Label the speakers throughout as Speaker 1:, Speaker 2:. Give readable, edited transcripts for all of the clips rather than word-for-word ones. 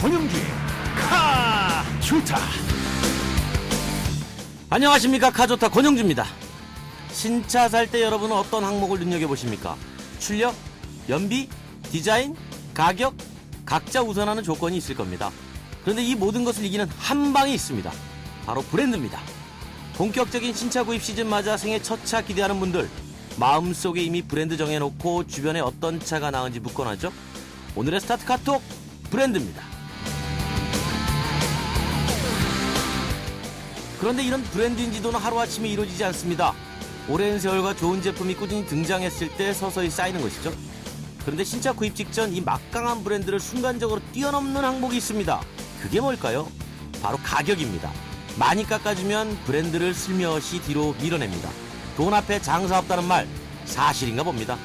Speaker 1: 권영주의 카좋다.
Speaker 2: 안녕하십니까. 카좋다 권영주입니다. 신차 살 때 여러분은 어떤 항목을 눈여겨보십니까? 출력, 연비, 디자인, 가격, 각자 우선하는 조건이 있을 겁니다. 그런데 이 모든 것을 이기는 한 방이 있습니다. 바로 브랜드입니다. 본격적인 신차 구입 시즌 맞아 생애 첫 차 기대하는 분들, 마음속에 이미 브랜드 정해놓고 주변에 어떤 차가 나은지 묻곤하죠. 오늘의 스타트 카톡, 브랜드입니다. 그런데 이런 브랜드 인지도는 하루아침에 이루어지지 않습니다. 오랜 세월과 좋은 제품이 꾸준히 등장했을 때 서서히 쌓이는 것이죠. 그런데 신차 구입 직전 이 막강한 브랜드를 순간적으로 뛰어넘는 항목이 있습니다. 그게 뭘까요? 바로 가격입니다. 많이 깎아주면 브랜드를 슬며시 뒤로 밀어냅니다. 돈 앞에 장사 없다는 말 사실인가 봅니다.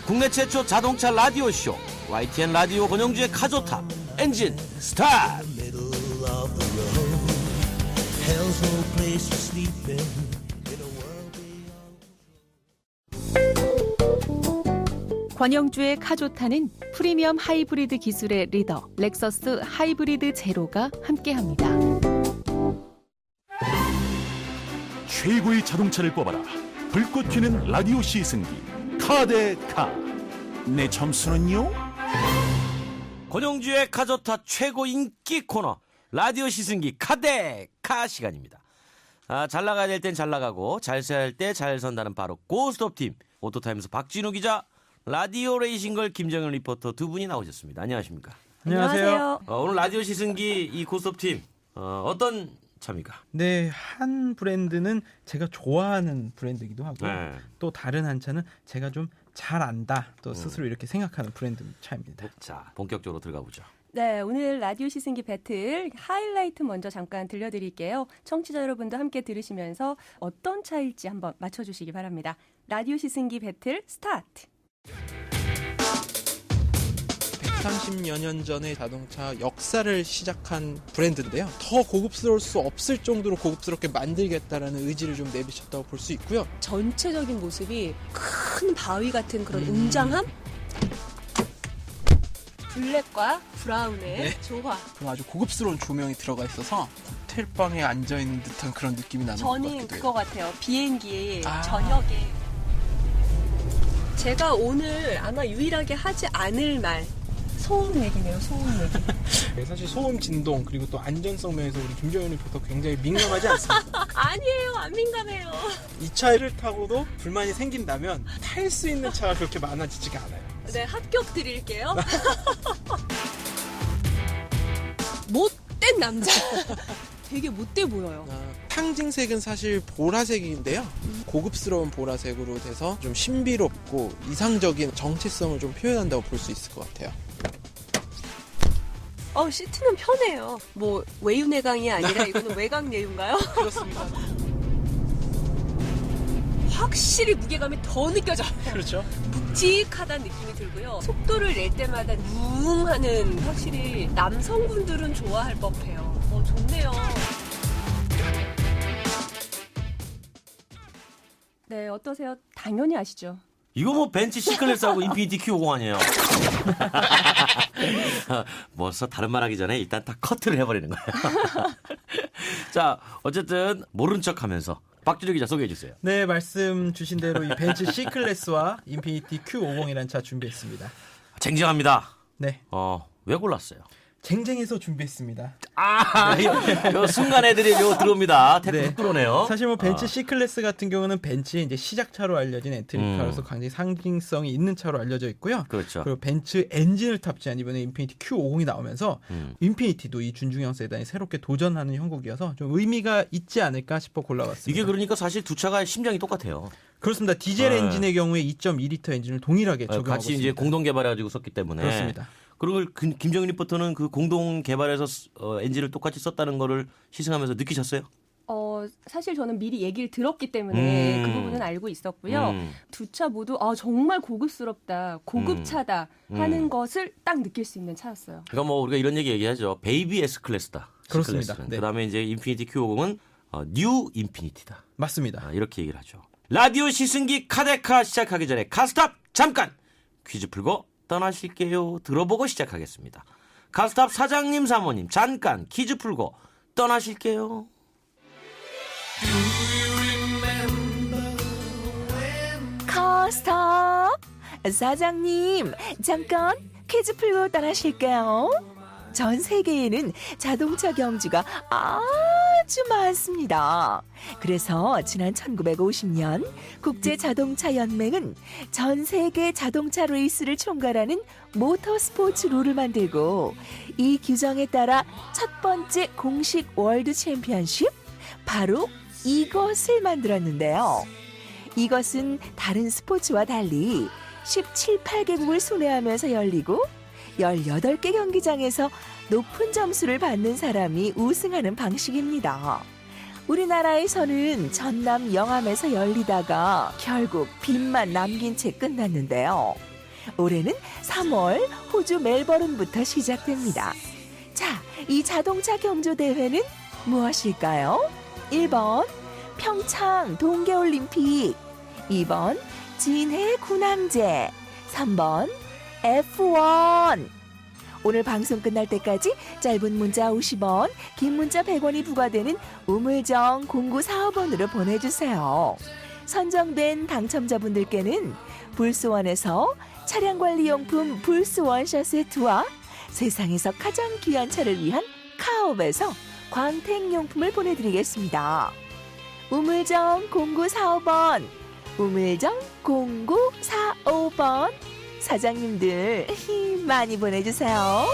Speaker 2: 국내 최초 자동차 라디오쇼 YTN 라디오 권영주의 카좋다. 엔진 스타트.
Speaker 3: 권영주의 카좋다는 프리미엄 하이브리드 기술의 리더 렉서스 하이브리드 제로가 함께합니다.
Speaker 1: 최고의 자동차를 뽑아라. 불꽃 튀는 라디오 시승기 카데카. 내 점수는요?
Speaker 2: 권영주의 카좋다 최고 인기 코너 라디오 시승기 카데카 시간입니다. 잘 나가야 될 땐 잘 나가고 잘 서야 할 때 잘 선다는 바로 고스톱팀 오토타임스 박진우 기자, 라디오 레이싱걸 김정현 리포터 두 분이 나오셨습니다. 안녕하십니까?
Speaker 3: 안녕하세요.
Speaker 2: 오늘 라디오 시승기 이 고스톱팀 어떤 차입니까?
Speaker 4: 네, 한 브랜드는 제가 좋아하는 브랜드이기도 하고 또 다른 한 차는 제가 좀 잘 안다 또 스스로 이렇게 생각하는 브랜드 차입니다.
Speaker 2: 자, 본격적으로 들어가 보죠.
Speaker 5: 네, 오늘 라디오 시승기 배틀 하이라이트 먼저 잠깐 들려드릴게요. 청취자 여러분도 함께 들으시면서 어떤 차일지 한번 맞춰주시기 바랍니다. 라디오 시승기 배틀 스타트!
Speaker 6: 130여 년 전의 자동차 역사를 시작한 브랜드인데요. 더 고급스러울 수 없을 정도로 고급스럽게 만들겠다라는 의지를 좀 내비쳤다고 볼 수 있고요.
Speaker 7: 전체적인 모습이 큰 바위 같은 그런 웅장함? 블랙과 브라운의
Speaker 6: 네.
Speaker 7: 조화.
Speaker 6: 그럼 아주 고급스러운 조명이 들어가 있어서 호텔방에 앉아있는 듯한 그런 느낌이 나는 것
Speaker 7: 저는
Speaker 6: 같기도
Speaker 7: 그거
Speaker 6: 해요.
Speaker 7: 같아요. 비행기에
Speaker 6: 아.
Speaker 7: 저녁에 제가 오늘 아마 유일하게 하지 않을 말 소음 얘기네요. 소음 얘기.
Speaker 6: 사실 소음 진동 그리고 또 안전성 면에서 우리 김정현 리포터 굉장히 민감하지 않습니까?
Speaker 7: 아니에요. 안 민감해요.
Speaker 6: 이 차를 타고도 불만이 생긴다면 탈 수 있는 차가 그렇게 많아지지가 않아요.
Speaker 7: 네, 합격 드릴게요. 못된 남자. 되게 못돼 보여요.
Speaker 6: 상징색은 사실 보라색인데요. 고급스러운 보라색으로 돼서 좀 신비롭고 이상적인 정체성을 좀 표현한다고 볼 수 있을 것 같아요.
Speaker 7: 시트는 편해요. 뭐 외유내강이 아니라 이거는 외강내유인가요?
Speaker 6: 그렇습니다.
Speaker 7: 확실히 무게감이 더 느껴져요.
Speaker 6: 그렇죠.
Speaker 7: 묵직하다는 느낌이 들고요. 속도를 낼 때마다 우웅하는 확실히 남성분들은 좋아할 법해요. 좋네요.
Speaker 5: 네, 어떠세요? 당연히 아시죠?
Speaker 2: 이거 뭐 벤츠 C클래스하고 인피니티 Q50 아니에요? 벌써 다른 말 하기 전에 일단 다 커트를 해버리는 거예요. 자, 어쨌든 모른 척하면서 박준호 기자 소개해 주세요.
Speaker 4: 네, 말씀 주신 대로 이 벤츠 C클래스와 인피니티 Q50이라는 차 준비했습니다.
Speaker 2: 쟁쟁합니다.
Speaker 4: 네,
Speaker 2: 왜 골랐어요?
Speaker 4: 쟁쟁해서 준비했습니다.
Speaker 2: 요 순간 애들이 요 들어옵니다. 태클
Speaker 4: 네.
Speaker 2: 훅 들어오네요.
Speaker 4: 사실 뭐 벤츠 C클래스 같은 경우는 벤츠의 이제 시작차로 알려진 엔트리카로서 굉장히 상징성이 있는 차로 알려져 있고요.
Speaker 2: 그렇죠.
Speaker 4: 그리고 벤츠 엔진을 탑재한 이번에 인피니티 Q50이 나오면서 인피니티도 이 준중형 세단이 새롭게 도전하는 형국이어서 좀 의미가 있지 않을까 싶어 골라봤습니다.
Speaker 2: 이게 그러니까 사실 두 차가 심장이 똑같아요.
Speaker 4: 그렇습니다. 디젤 엔진의 경우에 2.2리터 엔진을 동일하게 적용하고
Speaker 2: 같이
Speaker 4: 있습니다.
Speaker 2: 이제 공동 개발해가지고 썼기 때문에.
Speaker 4: 그렇습니다.
Speaker 2: 그리고 김정일 리포터는 그 공동 개발해서 엔진을 똑같이 썼다는 거를 시승하면서 느끼셨어요?
Speaker 5: 사실 저는 미리 얘기를 들었기 때문에 그 부분은 알고 있었고요. 두 차 모두 정말 고급스럽다, 고급차다 하는 것을 딱 느낄 수 있는 차였어요.
Speaker 2: 그러니까 뭐 우리가 이런 얘기하죠. 베이비 S 클래스다.
Speaker 4: 그렇습니다. 네.
Speaker 2: 그다음에 이제 인피니티 Q50은 뉴 인피니티다.
Speaker 4: 맞습니다.
Speaker 2: 이렇게 얘기를 하죠. 라디오 시승기 카데카 시작하기 전에 카스탑 잠깐 퀴즈 풀고 떠나실게요. 들어보고 시작하겠습니다. 카스탑 사장님 사모님 잠깐 퀴즈 풀고 떠나실게요.
Speaker 8: 카스탑 사장님 잠깐 퀴즈 풀고 떠나실게요. 전 세계에는 자동차 경주가 아주 많습니다. 그래서 지난 1950년 국제자동차연맹은 전 세계 자동차 레이스를 총괄하는 모터스포츠 룰을 만들고 이 규정에 따라 첫 번째 공식 월드 챔피언십 바로 이것을 만들었는데요. 이것은 다른 스포츠와 달리 17, 8개국을 순회하면서 열리고 18개 경기장에서 높은 점수를 받는 사람이 우승하는 방식입니다. 우리나라에서는 전남 영암에서 열리다가 결국 빚만 남긴 채 끝났는데요. 올해는 3월 호주 멜버른부터 시작됩니다. 자, 이 자동차 경주 대회는 무엇일까요? 1번 평창 동계올림픽, 2번 진해 군항제, 3번 F1. 오늘 방송 끝날 때까지 짧은 문자 50원, 긴 문자 100원이 부과되는 우물정 0945번으로 보내주세요. 선정된 당첨자분들께는 불스원에서 차량관리용품 불스원샷 세트와 세상에서 가장 귀한 차를 위한 카옵에서 광택용품을 보내드리겠습니다. 우물정 0945번, 우물정 0945번. 사장님들 많이 보내주세요.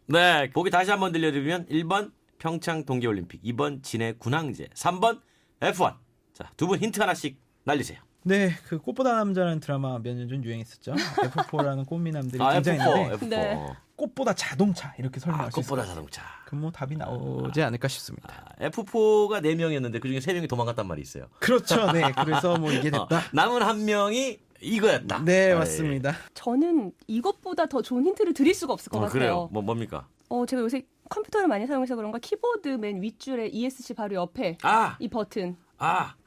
Speaker 2: 네, 보기 다시 한번 들려드리면 1번 평창 동계올림픽, 2번 진해 군항제, 3번 F1. 자, 두 분 힌트 하나씩 날리세요.
Speaker 4: 네, 그 꽃보다 남자라는 드라마 몇 년 전 유행했었죠. F4라는 꽃미남들이
Speaker 2: F4,
Speaker 4: 등장했는데
Speaker 2: F4.
Speaker 5: 네.
Speaker 4: 꽃보다 자동차 이렇게 설명할 수 있어요.
Speaker 2: 꽃보다 자동차.
Speaker 4: 그럼 뭐 답이 나오지 않을까 싶습니다.
Speaker 2: F4가 4명이었는데 그중에 3명이 도망갔단 말이 있어요.
Speaker 4: 그렇죠. 네, 그래서 뭐 이게 됐다.
Speaker 2: 남은 한 명이 이거였다.
Speaker 4: 네, 맞습니다.
Speaker 5: 저는 이것보다 더 좋은 힌트를 드릴 수가 없을 것 같아요.
Speaker 2: 그래요. 뭡니까?
Speaker 5: 제가 요새 컴퓨터를 많이 사용해서 그런가 키보드 맨 윗줄에 ESC 바로 옆에 이 버튼.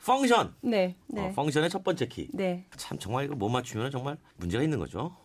Speaker 2: 펑션.
Speaker 5: 네.
Speaker 2: 펑션의 첫 번째 키.
Speaker 5: 네.
Speaker 2: 참 정말 이거 못 맞추면 정말 문제가 있는 거죠.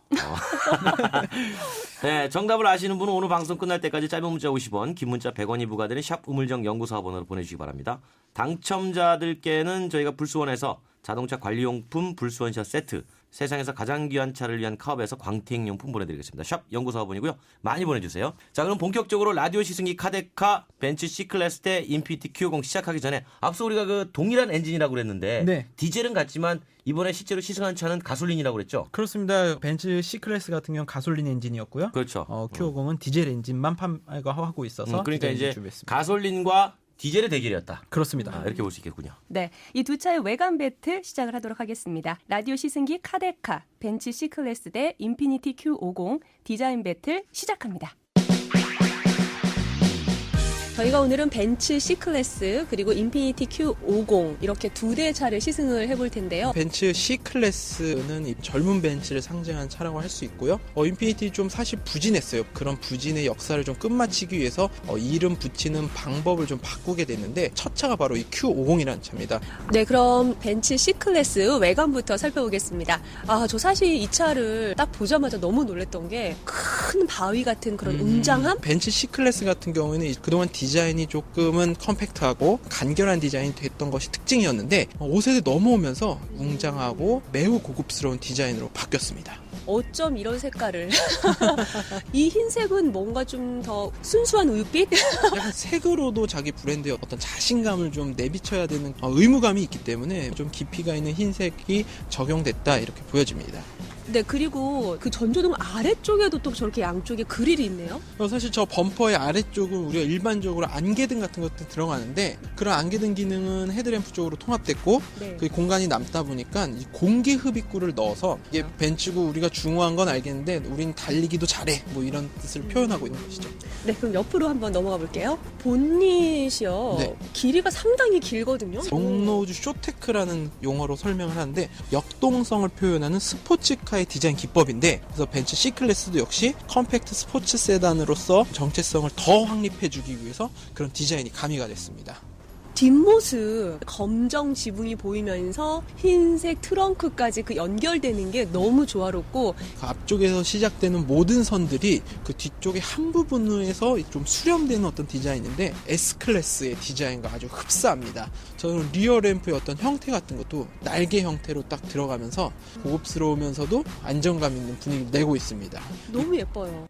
Speaker 2: 네, 정답을 아시는 분은 오늘 방송 끝날 때까지 짧은 문자 50원, 긴 문자 100원이 부과되는 샵 우물정 0945번으로 보내주시기 바랍니다. 당첨자들께는 저희가 불스원에서 자동차 관리용품 불스원샷 세트, 세상에서 가장 귀한 차를 위한 카업에서 광택용품 보내드리겠습니다. 샵 0945번이고요. 많이 보내주세요. 자, 그럼 본격적으로 라디오 시승기 카데카 벤츠 C클래스 대 인피니티 Q50 시작하기 전에 앞서 우리가 그 동일한 엔진이라고 그랬는데
Speaker 4: 네.
Speaker 2: 디젤은 같지만 이번에 실제로 시승한 차는 가솔린이라고 그랬죠?
Speaker 4: 그렇습니다. 벤츠 C클래스 같은 경우는 가솔린 엔진이었고요.
Speaker 2: 그렇죠.
Speaker 4: Q50은 디젤 엔진만 판매하고 있어서
Speaker 2: 그러니까 이제
Speaker 4: 준비했습니다.
Speaker 2: 가솔린과 디젤의 대결이었다.
Speaker 4: 그렇습니다.
Speaker 2: 이렇게 볼 수 있겠군요.
Speaker 5: 네, 이 두 차의 외관 배틀 시작을 하도록 하겠습니다. 라디오 시승기 카데카, 벤츠 C클래스 대 인피니티 Q50 디자인 배틀 시작합니다. 저희가 오늘은 벤츠 C클래스 그리고 인피니티 Q50 이렇게 두 대의 차를 시승을 해볼 텐데요.
Speaker 6: 벤츠 C클래스는 이 젊은 벤츠를 상징하는 차라고 할 수 있고요. 인피니티 좀 사실 부진했어요. 그런 부진의 역사를 좀 끝마치기 위해서 이름 붙이는 방법을 좀 바꾸게 됐는데 첫 차가 바로 이 Q50이라는 차입니다.
Speaker 5: 네, 그럼 벤츠 C클래스 외관부터 살펴보겠습니다. 저 사실 이 차를 딱 보자마자 너무 놀랐던 게 큰 바위 같은 그런 웅장함?
Speaker 6: 벤츠 C클래스 같은 경우에는 그동안 디자인이 조금은 컴팩트하고 간결한 디자인이 됐던 것이 특징이었는데 5세대 넘어오면서 웅장하고 매우 고급스러운 디자인으로 바뀌었습니다.
Speaker 5: 어쩜 이런 색깔을 이 흰색은 뭔가 좀 더 순수한 우윳빛?
Speaker 6: 약간 색으로도 자기 브랜드의 어떤 자신감을 좀 내비쳐야 되는 의무감이 있기 때문에 좀 깊이가 있는 흰색이 적용됐다 이렇게 보여집니다.
Speaker 5: 네, 그리고 그 전조등 아래쪽에도 또 저렇게 양쪽에 그릴이 있네요.
Speaker 6: 사실 저 범퍼의 아래쪽은 우리가 일반적으로 안개등 같은 것들 들어가는데 그런 안개등 기능은 헤드램프 쪽으로 통합됐고
Speaker 5: 네.
Speaker 6: 그 공간이 남다 보니까 이 공기 흡입구를 넣어서 이게 벤츠고 우리가 중후한 건 알겠는데 우린 달리기도 잘해 뭐 이런 뜻을 표현하고 있는 것이죠.
Speaker 5: 네, 그럼 옆으로 한번 넘어가 볼게요. 본닛이요.
Speaker 6: 네.
Speaker 5: 길이가 상당히 길거든요.
Speaker 6: 롱노즈 쇼테크라는 용어로 설명을 하는데 역동성을 표현하는 스포츠카의 디자인 기법인데 그래서 벤츠 C클래스도 역시 컴팩트 스포츠 세단으로서 정체성을 더 확립해주기 위해서 그런 디자인이 가미가 됐습니다.
Speaker 7: 뒷모습 검정 지붕이 보이면서 흰색 트렁크까지 그 연결되는 게 너무 조화롭고
Speaker 6: 그 앞쪽에서 시작되는 모든 선들이 그 뒤쪽의 한 부분에서 좀 수렴되는 어떤 디자인인데 S클래스의 디자인과 아주 흡사합니다. 저는 리어 램프의 어떤 형태 같은 것도 날개 형태로 딱 들어가면서 고급스러우면서도 안정감 있는 분위기를 내고 있습니다.
Speaker 7: 너무 예뻐요.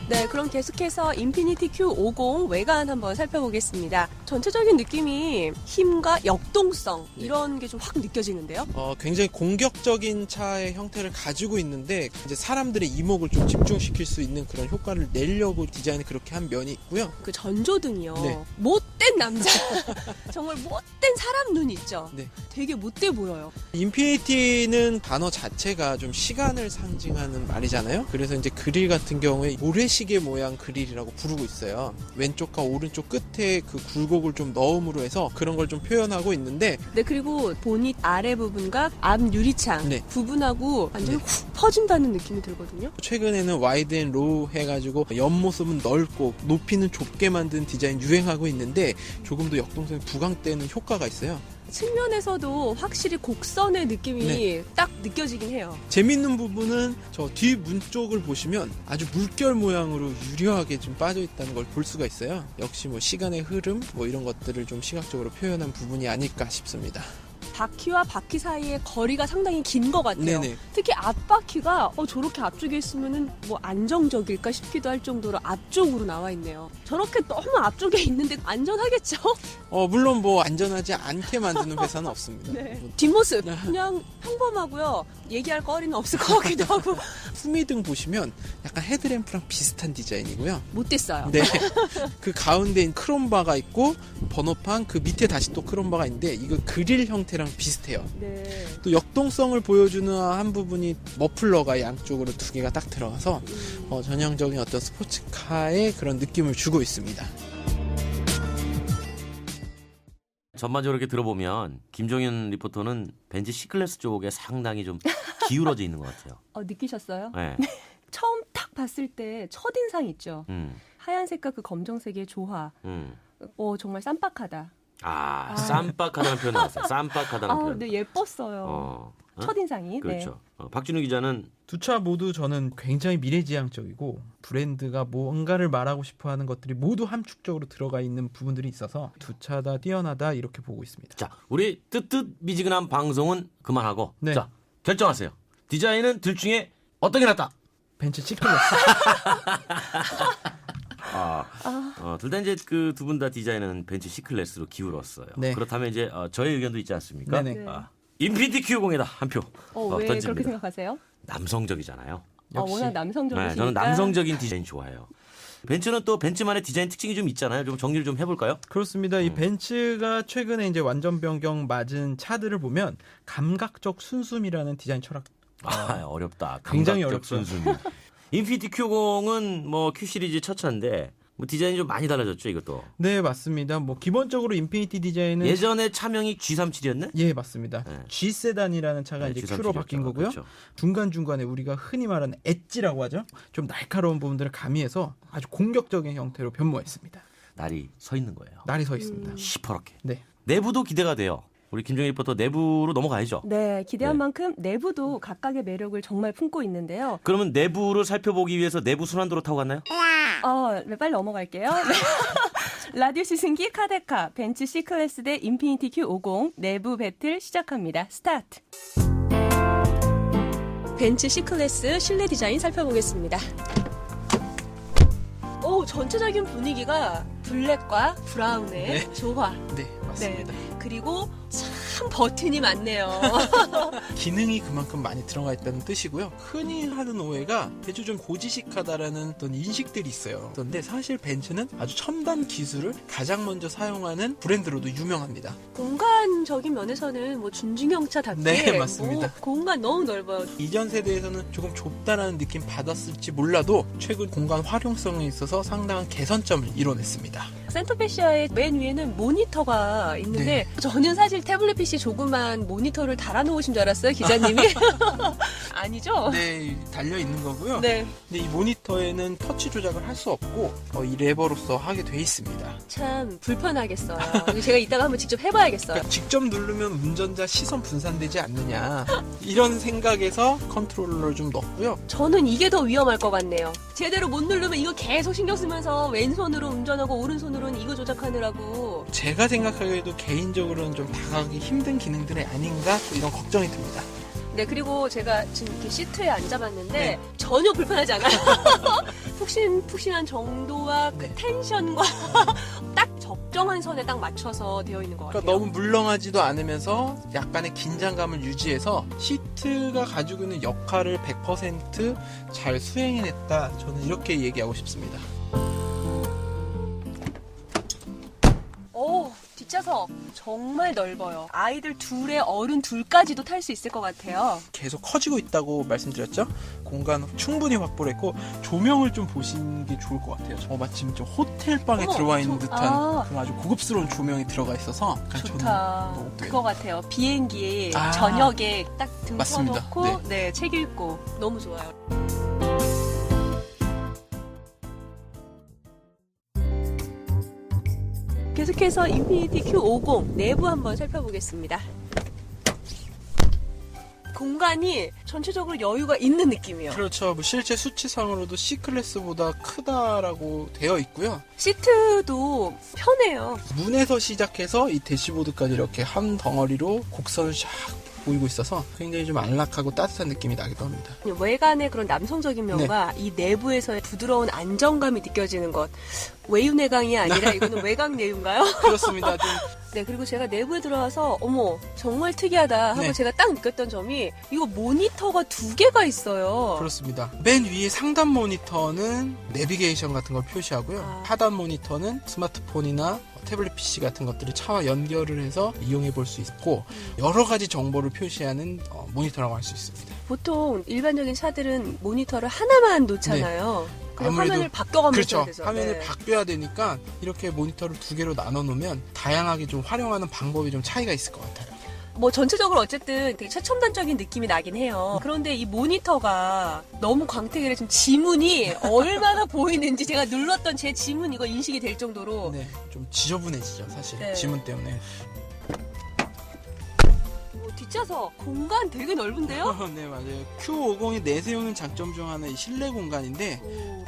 Speaker 7: 네, 그럼 계속해서 인피니티 Q50 외관 한번 살펴보겠습니다. 전체적인 느낌이 힘과 역동성 이런 게 좀 확 느껴지는데요.
Speaker 6: 굉장히 공격적인 차의 형태를 가지고 있는데 이제 사람들의 이목을 좀 집중시킬 수 있는 그런 효과를 내려고 디자인을 그렇게 한 면이 있고요.
Speaker 7: 그 전조등이요.
Speaker 6: 네.
Speaker 7: 못된 남자. 정말 못된 사람 눈 있죠.
Speaker 6: 네.
Speaker 7: 되게 못돼 보여요.
Speaker 6: 인피니티는 단어 자체가 좀 시간을 상징하는 말이잖아요. 그래서 이제 그릴 같은 경우에 모래시계 모양 그릴이라고 부르고 있어요. 왼쪽과 오른쪽 끝에 그 굴곡을 좀 넣음으로 해서 그런 걸 좀 표현하고 있는데
Speaker 7: 네, 그리고 보닛 아래 부분과 앞 유리창
Speaker 6: 네.
Speaker 7: 부분하고 완전히
Speaker 6: 네.
Speaker 7: 훅 퍼진다는 느낌이 들거든요.
Speaker 6: 최근에는 와이드 앤 로우 해가지고 옆모습은 넓고 높이는 좁게 만든 디자인 유행하고 있는데 조금 더 역동성이 부각되는 효과가 있어요.
Speaker 7: 측면에서도 확실히 곡선의 느낌이
Speaker 6: 네.
Speaker 7: 딱 느껴지긴 해요.
Speaker 6: 재밌는 부분은 저 뒷문 쪽을 보시면 아주 물결 모양으로 유려하게 좀 빠져 있다는 걸 볼 수가 있어요. 역시 뭐 시간의 흐름 뭐 이런 것들을 좀 시각적으로 표현한 부분이 아닐까 싶습니다.
Speaker 7: 바퀴와 바퀴 사이의 거리가 상당히 긴 것 같아요.
Speaker 6: 네네.
Speaker 7: 특히 앞바퀴가 저렇게 앞쪽에 있으면은 뭐 안정적일까 싶기도 할 정도로 앞쪽으로 나와 있네요. 저렇게 너무 앞쪽에 있는데 안전하겠죠?
Speaker 6: 물론 뭐 안전하지 않게 만드는 회사는 없습니다.
Speaker 7: 네. 뒷모습 그냥 평범하고요. 얘기할 거리는 없을 것 같기도 하고
Speaker 6: 후미등 보시면 약간 헤드램프랑 비슷한 디자인이고요.
Speaker 7: 못됐어요.
Speaker 6: 네. 그 가운데 크롬바가 있고 번호판 그 밑에 다시 또 크롬바가 있는데 이거 그릴 형태랑 비슷해요.
Speaker 7: 네.
Speaker 6: 또 역동성을 보여주는 한 부분이 머플러가 양쪽으로 두 개가 딱 들어가서 전형적인 어떤 스포츠카의 그런 느낌을 주고 있습니다.
Speaker 2: 전반적으로 이렇게 들어보면 김종현 리포터는 벤츠 C클래스 쪽에 상당히 좀 기울어져 있는 것 같아요.
Speaker 5: 느끼셨어요?
Speaker 2: 네.
Speaker 5: 처음 딱 봤을 때 첫인상 있죠. 하얀색과 그 검정색의 조화. 정말 쌈박하다.
Speaker 2: 쌈박하다는 표현 나왔어요. 쌈박하다는 표현.
Speaker 5: 네, 예뻤어요. 첫인상이.
Speaker 2: 그렇죠. 박준우 기자는
Speaker 4: 두 차 모두 저는 굉장히 미래지향적이고 브랜드가 뭔가를 말하고 싶어하는 것들이 모두 함축적으로 들어가 있는 부분들이 있어서 두 차 다 뛰어나다 이렇게 보고 있습니다.
Speaker 2: 자, 우리 뜨뜻미지근한 방송은 그만하고
Speaker 4: 네.
Speaker 2: 자, 결정하세요. 디자인은 둘 중에 어떤 게 낫다?
Speaker 4: 벤츠 C클래스.
Speaker 2: 둘 다 이제 그 두 분 다 디자인은 벤츠 C클래스로 기울었어요.
Speaker 4: 네.
Speaker 2: 그렇다면 이제 저의 의견도 있지 않습니까?
Speaker 4: 네네.
Speaker 2: 인피니티 Q50에다 한 표
Speaker 5: 왜
Speaker 2: 던집니다.
Speaker 5: 그렇게 생각하세요?
Speaker 2: 남성적이잖아요.
Speaker 4: 역시.
Speaker 5: 워낙 남성적이시니까.
Speaker 2: 네, 저는 남성적인 디자인 좋아해요. 벤츠는 또 벤츠만의 디자인 특징이 좀 있잖아요. 좀 정리를 좀 해볼까요?
Speaker 4: 그렇습니다. 이 벤츠가 최근에 이제 완전 변경 맞은 차들을 보면 감각적 순수미라는 디자인 철학.
Speaker 2: 어렵다.
Speaker 4: 굉장히
Speaker 2: 감각적
Speaker 4: 어렵죠.
Speaker 2: 순수미. 인피니티 Q50은 뭐 Q 시리즈 첫 차인데 뭐 디자인이 좀 많이 달라졌죠, 이것도.
Speaker 4: 네, 맞습니다. 뭐 기본적으로 인피니티 디자인은
Speaker 2: 예전에 차명이 G37이었네?
Speaker 4: 예, 맞습니다.
Speaker 2: 네.
Speaker 4: G 세단이라는 차가 이제 Q로 바뀐 거고요.
Speaker 2: 그렇죠.
Speaker 4: 중간중간에 우리가 흔히 말하는 엣지라고 하죠. 좀 날카로운 부분들을 가미해서 아주 공격적인 형태로 변모했습니다.
Speaker 2: 날이 서 있는 거예요.
Speaker 4: 날이 서 있습니다.
Speaker 2: 시퍼렇게.
Speaker 4: 네.
Speaker 2: 내부도 기대가 돼요. 우리 김정일 리포터 내부로 넘어가야죠.
Speaker 5: 네, 기대한
Speaker 2: 네.
Speaker 5: 만큼 내부도 각각의 매력을 정말 품고 있는데요.
Speaker 2: 그러면 내부를 살펴보기 위해서 내부 순환도로 타고 갔나요?
Speaker 5: 네, 빨리 넘어갈게요. 네. 라디오 시승기 카데카 벤츠 C클래스 대 인피니티 Q50 내부 배틀 시작합니다. 스타트.
Speaker 7: 벤츠 C클래스 실내 디자인 살펴보겠습니다. 전체적인 분위기가 블랙과 브라운의 조화.
Speaker 6: 네, 맞습니다.
Speaker 7: 그리고 참 버튼이 많네요.
Speaker 6: 기능이 그만큼 많이 들어가 있다는 뜻이고요. 흔히 하는 오해가 벤츠 좀 고지식하다라는 어떤 인식들이 있어요. 그런데 사실 벤츠는 아주 첨단 기술을 가장 먼저 사용하는 브랜드로도 유명합니다.
Speaker 7: 공간적인 면에서는 뭐 준중형차답게
Speaker 6: 네, 맞습니다.
Speaker 7: 뭐 공간 너무 넓어요.
Speaker 6: 이전 세대에서는 조금 좁다라는 느낌 받았을지 몰라도 최근 공간 활용성에 있어서 상당한 개선점을 이뤄냈습니다.
Speaker 7: 센터페시아의 맨 위에는 모니터가 있는데
Speaker 6: 네.
Speaker 7: 저는 사실 태블릿 PC 조그만 모니터를 달아놓으신 줄 알았어요, 기자님이? 아니죠?
Speaker 6: 네, 달려 있는 거고요.
Speaker 7: 네.
Speaker 6: 근데 이 모니터에는 터치 조작을 할 수 없고 이 레버로서 하게 돼 있습니다.
Speaker 7: 참 불편하겠어요. 제가 이따가 한번 직접 해봐야겠어요.
Speaker 6: 그러니까 직접 누르면 운전자 시선 분산되지 않느냐 이런 생각에서 컨트롤러를 좀 넣었고요.
Speaker 7: 저는 이게 더 위험할 것 같네요. 제대로 못 누르면 이거 계속 신경 쓰면서 왼손으로 운전하고 오른손으로는 이거 조작하느라고.
Speaker 6: 제가 생각하기에도 개인적으로는 좀 다가가기 힘든 기능들이 아닌가 또 이런 걱정이 듭니다.
Speaker 7: 네, 그리고 제가 지금 이렇게 시트에 앉아봤는데
Speaker 6: 네.
Speaker 7: 전혀 불편하지 않아요. 푹신푹신한 정도와 그
Speaker 6: 네.
Speaker 7: 텐션과 딱 적정한 선에 딱 맞춰서 되어 있는 것 같아요.
Speaker 6: 그러니까 너무 물렁하지도 않으면서 약간의 긴장감을 유지해서 시트가 가지고 있는 역할을 100% 잘 수행해냈다. 저는 이렇게 얘기하고 싶습니다.
Speaker 7: 오, 뒷좌석 정말 넓어요. 아이들 둘에 어른 둘까지도 탈 수 있을 것 같아요.
Speaker 6: 계속 커지고 있다고 말씀드렸죠? 공간 충분히 확보를 했고 조명을 좀 보시는 게 좋을 것 같아요. 마침 좀 호텔방에
Speaker 7: 어머,
Speaker 6: 들어와 있는 듯한
Speaker 7: 아.
Speaker 6: 그런 아주 고급스러운 조명이 들어가 있어서 약간 저는
Speaker 7: 좋다.
Speaker 6: 너무
Speaker 7: 그거 같아요. 비행기에
Speaker 6: 아.
Speaker 7: 저녁에 딱 등
Speaker 6: 맞습니다.
Speaker 7: 펴놓고 네, 책 읽고 너무 좋아요. 계속해서 인피니티 Q50 내부 한번 살펴보겠습니다. 공간이 전체적으로 여유가 있는 느낌이에요.
Speaker 6: 그렇죠. 실제 수치상으로도 C클래스보다 크다라고 되어 있고요.
Speaker 7: 시트도 편해요.
Speaker 6: 문에서 시작해서 이 대시보드까지 이렇게 한 덩어리로 곡선을 쫙 보이고 있어서 굉장히 좀 안락하고 따뜻한 느낌이 나기도 합니다.
Speaker 7: 외관의 그런 남성적인 면과 이 내부에서의 부드러운 안정감이 느껴지는 것. 외유내강이 아니라 이거는 외강내유인가요?
Speaker 6: 그렇습니다. 좀
Speaker 7: 네, 그리고 제가 내부에 들어와서 어머 정말 특이하다 하고
Speaker 6: 네.
Speaker 7: 제가 딱 느꼈던 점이 이거 모니터가 2개가 있어요.
Speaker 6: 그렇습니다. 맨 위에 상단 모니터는 내비게이션 같은 걸 표시하고요. 하단 모니터는 스마트폰이나 태블릿 PC 같은 것들을 차와 연결을 해서 이용해 볼 수 있고 여러 가지 정보를 표시하는 모니터라고 할 수 있습니다.
Speaker 7: 보통 일반적인 차들은 모니터를 하나만 놓잖아요. 그럼
Speaker 6: 아무래도
Speaker 7: 화면을 바꿔가면서
Speaker 6: 그렇죠.
Speaker 7: 해야 되죠.
Speaker 6: 화면을
Speaker 7: 네.
Speaker 6: 바뀌어야 되니까 이렇게 모니터를 2개로 나눠 놓으면 다양하게 좀 활용하는 방법이 좀 차이가 있을 것 같아요.
Speaker 7: 뭐 전체적으로 어쨌든 되게 최첨단적인 느낌이 나긴 해요. 그런데 이 모니터가 너무 광택이라 지금 지문이 얼마나 보이는지 제가 눌렀던 제 지문 이거 인식이 될 정도로
Speaker 6: 네, 좀 지저분해지죠, 사실.
Speaker 7: 네.
Speaker 6: 지문 때문에.
Speaker 7: 뒷좌석 공간 되게 넓은데요?
Speaker 6: 네, 맞아요. Q50이 내세우는 장점 중 하나는 이 실내 공간인데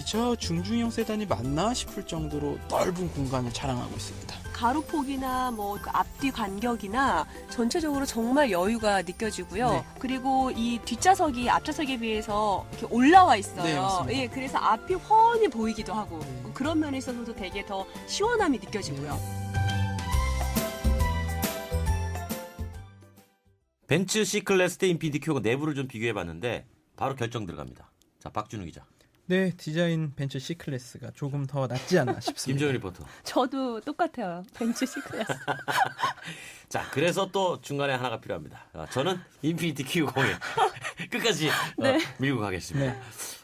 Speaker 6: 저 중중형 세단이 맞나 싶을 정도로 넓은 공간을 자랑하고 있습니다.
Speaker 7: 가로폭이나 뭐 그 앞뒤 간격이나 전체적으로 정말 여유가 느껴지고요.
Speaker 6: 네.
Speaker 7: 그리고 이 뒷좌석이 앞좌석에 비해서 이렇게 올라와 있어요.
Speaker 6: 네, 맞습니다.
Speaker 7: 예, 그래서 앞이 훤히 보이기도 하고
Speaker 6: 네.
Speaker 7: 그런 면에 있어서도 되게 더 시원함이 느껴지고요.
Speaker 2: 벤츠 C클래스 대 인피니티 Q50 내부를 좀 비교해봤는데 바로 결정 들어갑니다. 자, 박준우 기자.
Speaker 4: 네, 디자인 벤츠 C클래스가 조금 더 낫지 않나 싶습니다.
Speaker 2: 김정일 리포터.
Speaker 5: 저도 똑같아요. 벤츠 C클래스.
Speaker 2: 자, 그래서 또 중간에 하나가 필요합니다. 저는 인피니티 Q50에 끝까지 밀고 가겠습니다.
Speaker 4: 네.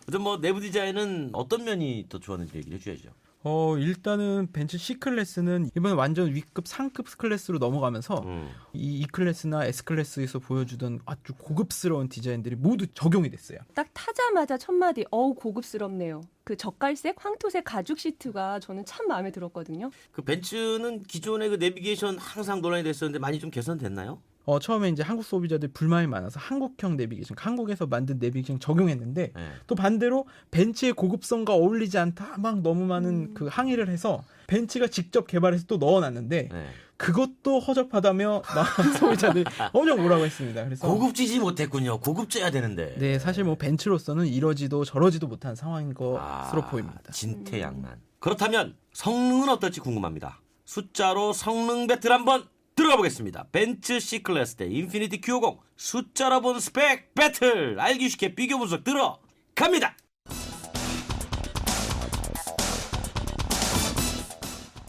Speaker 2: 어떤 뭐 내부 디자인은 어떤 면이 더 좋았는지 얘기를 해줘야죠.
Speaker 4: 일단은 벤츠 C클래스는 이번에 완전 위급 상급 클래스로 넘어가면서 이 E클래스나 S클래스에서 보여주던 아주 고급스러운 디자인들이 모두 적용이 됐어요.
Speaker 5: 딱 타자마자 첫 마디 어우 고급스럽네요. 그 젓갈색, 황토색 가죽 시트가 저는 참 마음에 들었거든요.
Speaker 2: 그 벤츠는 기존의 그 내비게이션 항상 논란이 됐었는데 많이 좀 개선됐나요?
Speaker 4: 처음에 이제 한국 소비자들 불만이 많아서 한국형 내비게이션, 한국에서 만든 내비게이션 적용했는데
Speaker 2: 네.
Speaker 4: 또 반대로 벤츠의 고급성과 어울리지 않다 막 너무 많은 그 항의를 해서 벤츠가 직접 개발해서 또 넣어놨는데
Speaker 2: 네.
Speaker 4: 그것도 허접하다며 소비자들이 엄청 뭐라고 했습니다. 그래서
Speaker 2: 고급지지 못했군요. 고급져야 되는데.
Speaker 4: 네, 사실 뭐 벤츠로서는 이러지도 저러지도 못한 상황인 것으로 보입니다.
Speaker 2: 진퇴양난. 그렇다면 성능은 어떨지 궁금합니다. 숫자로 성능 배틀 한번 들어가 보겠습니다. 벤츠 C클래스 대 인피니티 Q50 숫자로 본 스펙 배틀. 알기 쉽게 비교 분석 들어갑니다.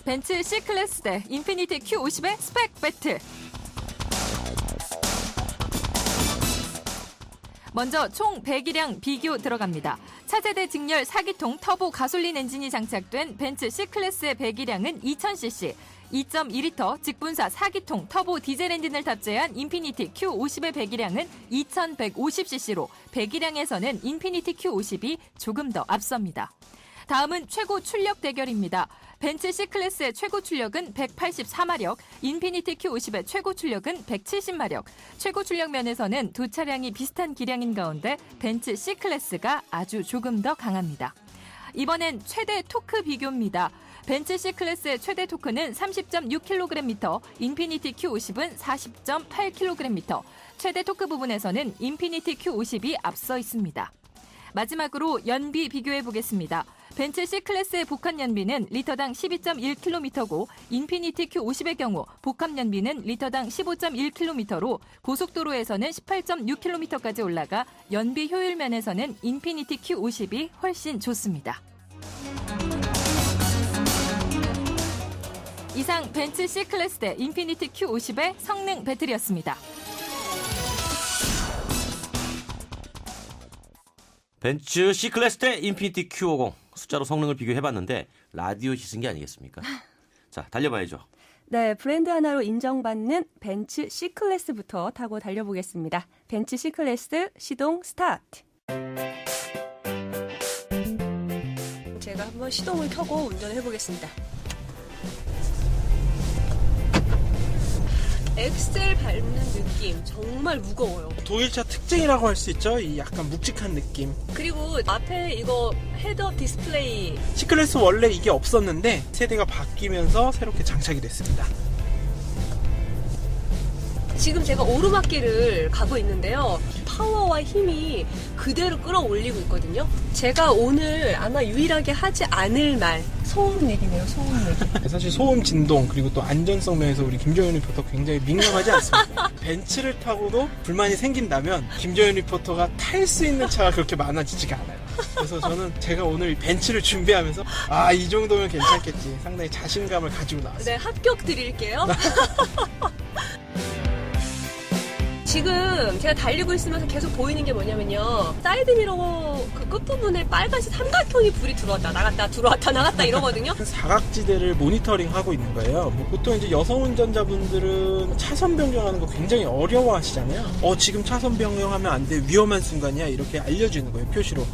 Speaker 9: 벤츠 C클래스 대 인피니티 Q50의 스펙 배틀. 먼저 총 배기량 비교 들어갑니다. 차세대 직렬 4기통 터보 가솔린 엔진이 장착된 벤츠 C클래스의 배기량은 2000cc, 2.2리터 직분사 4기통 터보 디젤 엔진을 탑재한 인피니티 Q50의 배기량은 2150cc로 배기량에서는 인피니티 Q50이 조금 더 앞섭니다. 다음은 최고 출력 대결입니다. 벤츠 C클래스의 최고 출력은 184마력, 인피니티 Q50의 최고 출력은 170마력. 최고 출력 면에서는 두 차량이 비슷한 기량인 가운데 벤츠 C클래스가 아주 조금 더 강합니다. 이번엔 최대 토크 비교입니다. 벤츠 C클래스의 최대 토크는 30.6kgm, 인피니티 Q50은 40.8kgm. 최대 토크 부분에서는 인피니티 Q50이 앞서 있습니다. 마지막으로 연비 비교해 보겠습니다. 벤츠 C클래스의 복합 연비는 리터당 12.1km고 인피니티 Q50의 경우 복합 연비는 리터당 15.1km로 고속도로에서는 18.6km까지 올라가 연비 효율 면에서는 인피니티 Q50이 훨씬 좋습니다. 이상 벤츠 C클래스 대 인피니티 Q50의 성능 배틀이었습니다.
Speaker 2: 벤츠 C클래스 대 인피니티 Q50 숫자로 성능을 비교해봤는데 라디오 시승기 아니겠습니까? 자, 달려봐야죠.
Speaker 5: 네, 브랜드 하나로 인정받는 벤츠 C클래스부터 타고 달려보겠습니다. 벤츠 C클래스 시동 스타트.
Speaker 7: 제가 한번 시동을 켜고 운전을 해보겠습니다. 엑셀 밟는 느낌 정말 무거워요.
Speaker 6: 독일차 특징이라고 할 수 있죠. 이 약간 묵직한 느낌.
Speaker 7: 그리고 앞에 이거 헤드업 디스플레이
Speaker 6: C클래스 원래 이게 없었는데 세대가 바뀌면서 새롭게 장착이 됐습니다.
Speaker 7: 지금 제가 오르막길을 가고 있는데요. 파워와 힘이 그대로 끌어올리고 있거든요. 제가 오늘 아마 유일하게 하지 않을 말 소음 얘기네요. 소음 얘기.
Speaker 6: 사실 소음 진동 그리고 또 안전성 면에서 우리 김정현 리포터 굉장히 민감하지 않습니다. 벤츠를 타고도 불만이 생긴다면 김정현 리포터가 탈 수 있는 차가 그렇게 많아지지가 않아요. 그래서 저는 제가 오늘 벤츠를 준비하면서 이 정도면 괜찮겠지 상당히 자신감을 가지고 나왔어요.
Speaker 7: 네, 합격 드릴게요. 지금 제가 달리고 있으면서 계속 보이는 게 뭐냐면요. 사이드미러 그 끝부분에 빨간색 삼각형이 불이 들어왔다 나갔다 들어왔다 나갔다 이러거든요.
Speaker 6: 사각지대를 모니터링하고 있는 거예요. 보통 이제 여성 운전자분들은 차선 변경하는 거 굉장히 어려워하시잖아요. 지금 차선 변경하면 안 돼. 위험한 순간이야. 이렇게 알려주는 거예요. 표시로.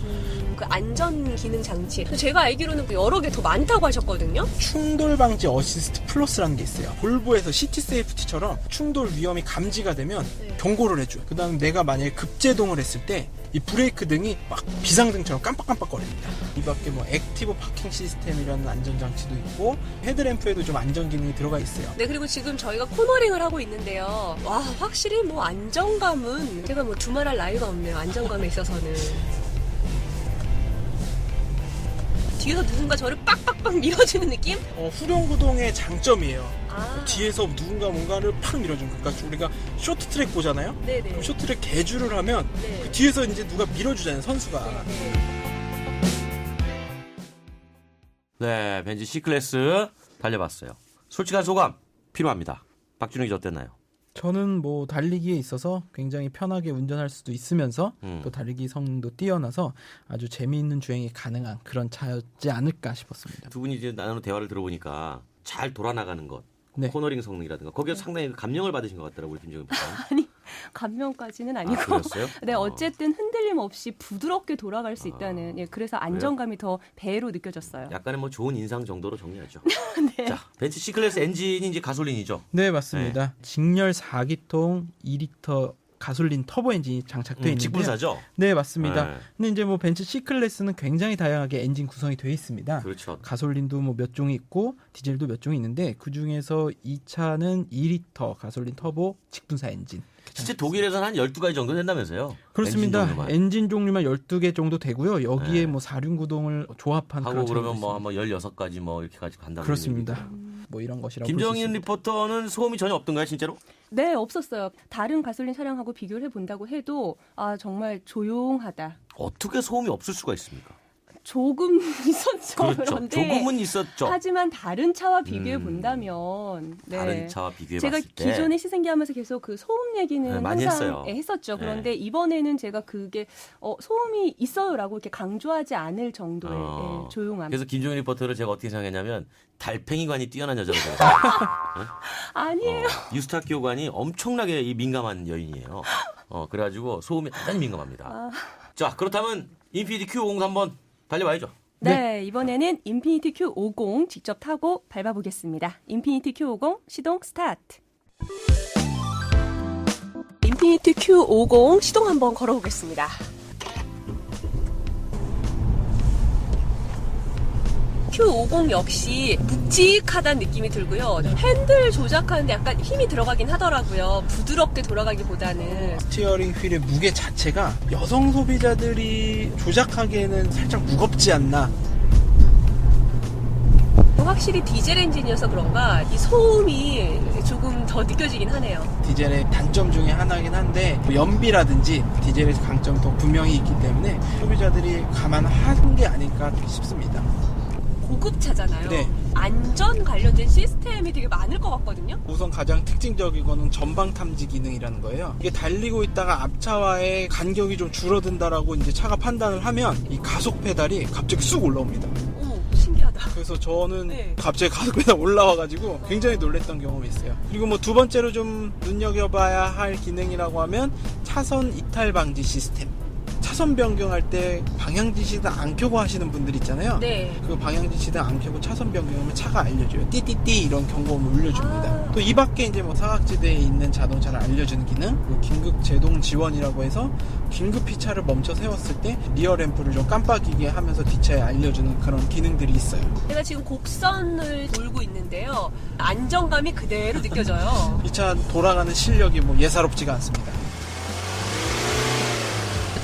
Speaker 7: 그 안전 기능 장치. 제가 알기로는 여러 개 더 많다고 하셨거든요.
Speaker 6: 충돌 방지 어시스트 플러스라는 게 있어요. 볼보에서 시티 세이프티처럼 충돌 위험이 감지가 되면 경고를 해줘요. 그 다음 내가 만약에 급제동을 했을 때 이 브레이크 등이 막 비상등처럼 깜빡깜빡거립니다. 이 밖에 뭐 액티브 파킹 시스템이라는 안전장치도 있고 헤드램프에도 좀 안전 기능이 들어가 있어요.
Speaker 7: 네, 그리고 지금 저희가 코너링을 하고 있는데요. 와, 확실히 뭐 안정감은 제가 뭐 두말할 나위가 없네요. 안정감에 있어서는. 뒤에서 누군가 저를 빡빡빡 밀어주는 느낌?
Speaker 6: 후륜구동의 장점이에요. 뒤에서 누군가 뭔가를 팍 밀어주는 거니까 우리가 쇼트트랙 보잖아요.
Speaker 7: 네네.
Speaker 6: 쇼트트랙 개주를 하면 그 뒤에서 이제 누가 밀어주잖아요. 선수가.
Speaker 2: 네, 벤츠 C클래스 달려봤어요. 솔직한 소감 필요합니다. 박준웅 기자 어땠나요?
Speaker 4: 저는 뭐 달리기에 있어서 굉장히 편하게 운전할 수도 있으면서 또 달리기 성능도 뛰어나서 아주 재미있는 주행이 가능한 그런 차였지 않을까 싶었습니다.
Speaker 2: 두 분이 이제 나누는 대화를 들어보니까 잘 돌아나가는 것,
Speaker 4: 네.
Speaker 2: 코너링 성능이라든가 거기에 상당히 감명을 받으신 것 같더라고요, 김정은 부장.
Speaker 5: 아니, 감명까지는 아니고.
Speaker 2: 그랬어요?
Speaker 5: 네, 어쨌든 흔들림 없이 부드럽게 돌아갈 수 있다는, 그래서 안정감이 더 배로 느껴졌어요.
Speaker 2: 약간의 뭐 좋은 인상 정도로 정리하죠.
Speaker 5: 네.
Speaker 2: 자, 벤츠 C클래스 엔진이 이제 가솔린이죠.
Speaker 4: 네, 맞습니다. 직렬 4기통 2리터 가솔린 터보 엔진이 장착되어 있는데
Speaker 2: 직분사죠?
Speaker 4: 네, 맞습니다.
Speaker 2: 네.
Speaker 4: 근데 이제 뭐 벤츠 C클래스는 굉장히 다양하게 엔진 구성이 되어 있습니다.
Speaker 2: 그렇죠.
Speaker 4: 가솔린도 뭐 몇 종이 있고 디젤도 몇 종이 있는데 그 중에서 이 차는 2리터 가솔린 터보 직분사 엔진.
Speaker 2: 실제 독일에서는 한 12가지 정도 된다면서요?
Speaker 4: 그렇습니다. 엔진 종류만 12개 정도 되고요. 여기에
Speaker 2: 네.
Speaker 4: 뭐 4륜구동을 조합한
Speaker 2: 하고
Speaker 4: 그런
Speaker 2: 그러면 뭐
Speaker 4: 차도
Speaker 2: 한번 16가지 뭐 이렇게까지 간다고.
Speaker 4: 그렇습니다. 뭐 이런 것이라고 볼수
Speaker 2: 김정인
Speaker 4: 있습니다.
Speaker 2: 리포터는 소음이 전혀 없던가요, 진짜로?
Speaker 5: 네, 없었어요. 다른 가솔린 차량하고 비교를 해본다고 해도 정말 조용하다.
Speaker 2: 어떻게 소음이 없을 수가 있습니까?
Speaker 5: 조금 있었죠.
Speaker 2: 그렇죠.
Speaker 5: 그런데
Speaker 2: 조금은 있었죠.
Speaker 5: 하지만 다른 차와 비교해 본다면 네.
Speaker 2: 다른 차와 비교해
Speaker 5: 제가
Speaker 2: 봤을 때
Speaker 5: 기존에 시승기 하면서 계속 그 소음 얘기는
Speaker 2: 네, 많이
Speaker 5: 항상
Speaker 2: 했어요.
Speaker 5: 했었죠. 그런데 이번에는 제가 그게 소음이 있어요라고 이렇게 강조하지 않을 정도의 조용함.
Speaker 2: 그래서 김종인 리포터를 제가 어떻게 생각했냐면 달팽이관이 뛰어난 여자로 생각했어요.
Speaker 5: 아니에요.
Speaker 2: 유스타키오관이 엄청나게 이 민감한 여인이에요. 그래가지고 소음에 대단히 민감합니다. 자, 그렇다면 인피니티 Q50 한번 달려봐야죠.
Speaker 5: 네, 이번에는 인피니티 Q50 직접 타고 밟아보겠습니다. 인피니티 Q50 시동 스타트.
Speaker 7: 인피니티 Q50 시동 한번 걸어보겠습니다. Q50 역시 묵직하다는 느낌이 들고요. 핸들 조작하는데 약간 힘이 들어가긴 하더라고요. 부드럽게 돌아가기보다는.
Speaker 6: 스티어링 휠의 무게 자체가 여성 소비자들이 조작하기에는 살짝 무겁지 않나.
Speaker 7: 확실히 디젤 엔진이어서 그런가 이 소음이 조금 더 느껴지긴 하네요.
Speaker 6: 디젤의 단점 중에 하나긴 한데 연비라든지 디젤의 강점이 더 분명히 있기 때문에 소비자들이 감안한 게 아닐까 싶습니다.
Speaker 7: 고급차잖아요.
Speaker 6: 네.
Speaker 7: 안전 관련된 시스템이 되게 많을 것 같거든요.
Speaker 6: 우선 가장 특징적인 거는 전방 탐지 기능이라는 거예요. 이게 달리고 있다가 앞차와의 간격이 좀 줄어든다라고 이제 차가 판단을 하면 이 가속 페달이 갑자기 쑥 올라옵니다.
Speaker 7: 오, 신기하다.
Speaker 6: 그래서 저는
Speaker 7: 네.
Speaker 6: 갑자기 가속 페달 올라와가지고 굉장히 놀랬던 경험이 있어요. 그리고 뭐 두 번째로 좀 눈여겨봐야 할 기능이라고 하면 차선 이탈 방지 시스템. 차선 변경할 때 방향 지시등 안 켜고 하시는 분들 있잖아요.
Speaker 7: 네.
Speaker 6: 그 방향 지시등 안 켜고 차선 변경하면 차가 알려줘요. 띠띠띠 이런 경고음을 울려줍니다. 또 이 밖에 이제 뭐 사각지대에 있는 자동차를 알려주는 기능, 그 긴급 제동 지원이라고 해서 긴급히 차를 멈춰 세웠을 때 리어 램프를 좀 깜빡이게 하면서 뒷차에 알려주는 그런 기능들이 있어요.
Speaker 7: 제가 지금 곡선을 돌고 있는데요. 안정감이 그대로 느껴져요.
Speaker 6: 이 차 돌아가는 실력이 뭐 예사롭지가 않습니다.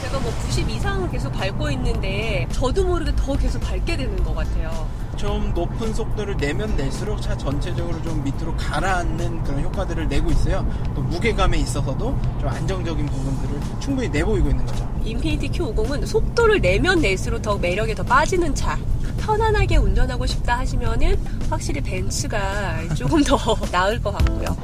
Speaker 7: 제가 뭐 90 이상을 계속 밟고 있는데 저도 모르게 더 계속 밟게 되는 것 같아요.
Speaker 6: 좀 높은 속도를 내면 낼수록 차 전체적으로 좀 밑으로 가라앉는 그런 효과들을 내고 있어요. 또 무게감에 있어서도 좀 안정적인 부분들을 충분히 내보이고 있는 거죠.
Speaker 7: 인피니티 Q50은 속도를 내면 낼수록 더 매력에 더 빠지는 차. 편안하게 운전하고 싶다 하시면은 확실히 벤츠가 조금 더 나을 것 같고요.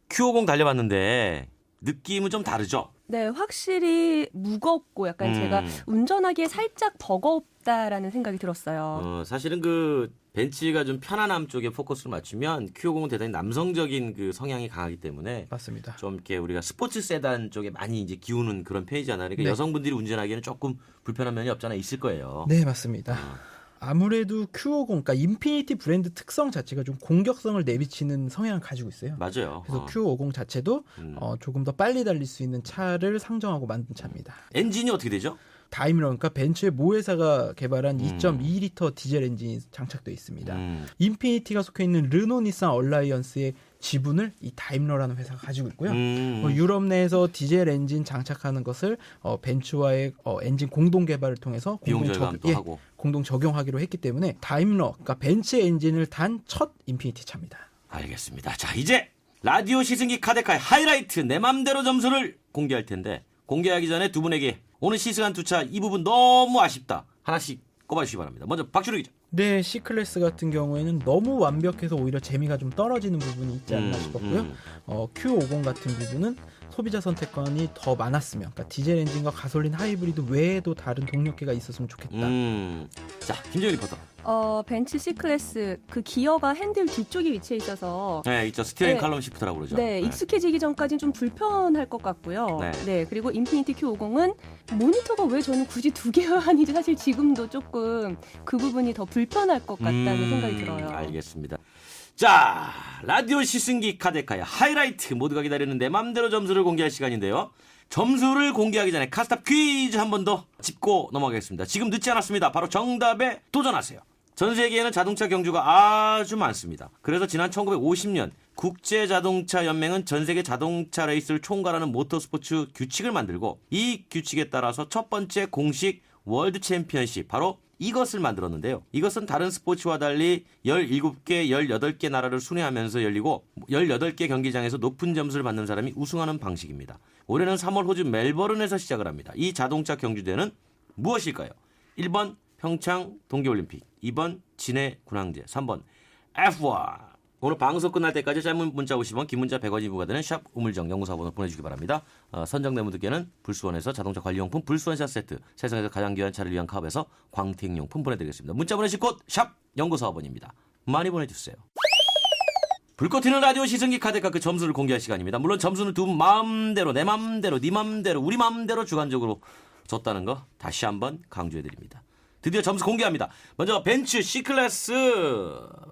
Speaker 2: Q50 달려봤는데 느낌은 좀 다르죠?
Speaker 5: 네, 확실히 무겁고 약간 제가 운전하기에 살짝 버겁다라는 생각이 들었어요.
Speaker 2: 사실은 그 벤츠가 좀 편안함 쪽에 포커스를 맞추면 Q50은 대단히 남성적인 그 성향이 강하기 때문에
Speaker 6: 맞습니다.
Speaker 2: 좀 이렇게 우리가 스포츠 세단 쪽에 많이 이제 기우는 그런 편이잖아요. 그러니까
Speaker 6: 네.
Speaker 2: 여성분들이 운전하기에는 조금 불편한 면이 없잖아 있을 거예요.
Speaker 4: 네, 맞습니다. 아무래도 Q50, 그러니까 인피니티 브랜드 특성 자체가 좀 공격성을 내비치는 성향을 가지고 있어요.
Speaker 2: 맞아요.
Speaker 4: 그래서 Q50 자체도 조금 더 빨리 달릴 수 있는 차를 상정하고 만든 차입니다.
Speaker 2: 엔진이 어떻게 되죠?
Speaker 4: 다이밀러, 그러니까 벤츠의 모회사가 개발한 2.2리터 디젤 엔진이 장착되어 있습니다. 인피니티가 속해 있는 르노 니산 얼라이언스의 지분을 이 다이밀러라는 회사가 가지고 있고요. 유럽 내에서 디젤 엔진 장착하는 것을 벤츠와의 엔진 공동 개발을 통해서
Speaker 2: 비용 절감도 하고
Speaker 4: 공동 적용하기로 했기 때문에 다이밀러, 그러니까 벤츠 엔진을 단 첫 인피니티 차입니다.
Speaker 2: 알겠습니다. 자, 이제 라디오 시승기 카데카의 하이라이트 내 맘대로 점수를 공개할 텐데 공개하기 전에 두 분에게 오늘 시승한 두 차 이 부분 너무 아쉽다. 하나씩 꼽아주시기 바랍니다. 먼저 박준호 기자.
Speaker 4: 네, C클래스 같은 경우에는 너무 완벽해서 오히려 재미가 좀 떨어지는 부분이 있지 않나 싶었고요. Q50 같은 부분은 소비자 선택권이 더 많았으면, 그러니까 디젤 엔진과 가솔린 하이브리드 외에도 다른 동력계가 있었으면 좋겠다.
Speaker 2: 자, 김정일 리포터.
Speaker 5: 벤츠 C클래스 그 기어가 핸들 뒤쪽에 위치해 있어서
Speaker 2: 네, 있죠. 스티어링
Speaker 5: 네.
Speaker 2: 칼럼 시프트라고 그러죠.
Speaker 5: 네, 익숙해지기 전까지는 좀 불편할 것 같고요.
Speaker 2: 네.
Speaker 5: 네, 그리고 인피니티 Q50은 모니터가 왜 저는 굳이 두 개가 아닌지 사실 지금도 조금 그 부분이 더 불편할 것 같다는 생각이 들어요.
Speaker 2: 알겠습니다. 자, 라디오 시승기 카데카의 하이라이트 모두가 기다리는 내 맘대로 점수를 공개할 시간인데요. 점수를 공개하기 전에 카스탑 퀴즈 한 번 더 짚고 넘어가겠습니다. 지금 늦지 않았습니다. 바로 정답에 도전하세요. 전 세계에는 자동차 경주가 아주 많습니다. 그래서 지난 1950년 국제자동차연맹은 전 세계 자동차 레이스를 총괄하는 모터스포츠 규칙을 만들고 이 규칙에 따라서 첫 번째 공식 월드 챔피언십, 바로 이것을 만들었는데요. 이것은 다른 스포츠와 달리 17개, 18개 나라를 순회하면서 열리고 18개 경기장에서 높은 점수를 받는 사람이 우승하는 방식입니다. 올해는 3월 호주 멜버른에서 시작을 합니다. 이 자동차 경주대회는 무엇일까요? 1번 평창 동계올림픽, 2번 진해 군항제, 3번 F1. 오늘 방송 끝날 때까지 짧은 문자 50원, 긴 문자 100원이 부과되는 샵 우물정 연구사번호 보내주기 바랍니다. 선정된 분들께는 불수원에서 자동차 관리용품 불수원샷 세트, 세상에서 가장 귀한 차를 위한 컵에서 광택용품 보내드리겠습니다. 문자 보내실 곳 샵 연구사번입니다. 많이 보내주세요. 불꽃 튀는 라디오 시승기 카드가 그 점수를 공개할 시간입니다. 물론 점수는 두 분 마음대로, 내 마음대로, 네 마음대로, 우리 마음대로 주관적으로 줬다는 거 다시 한번 강조해드립니다. 드디어 점수 공개합니다. 먼저 벤츠 C클래스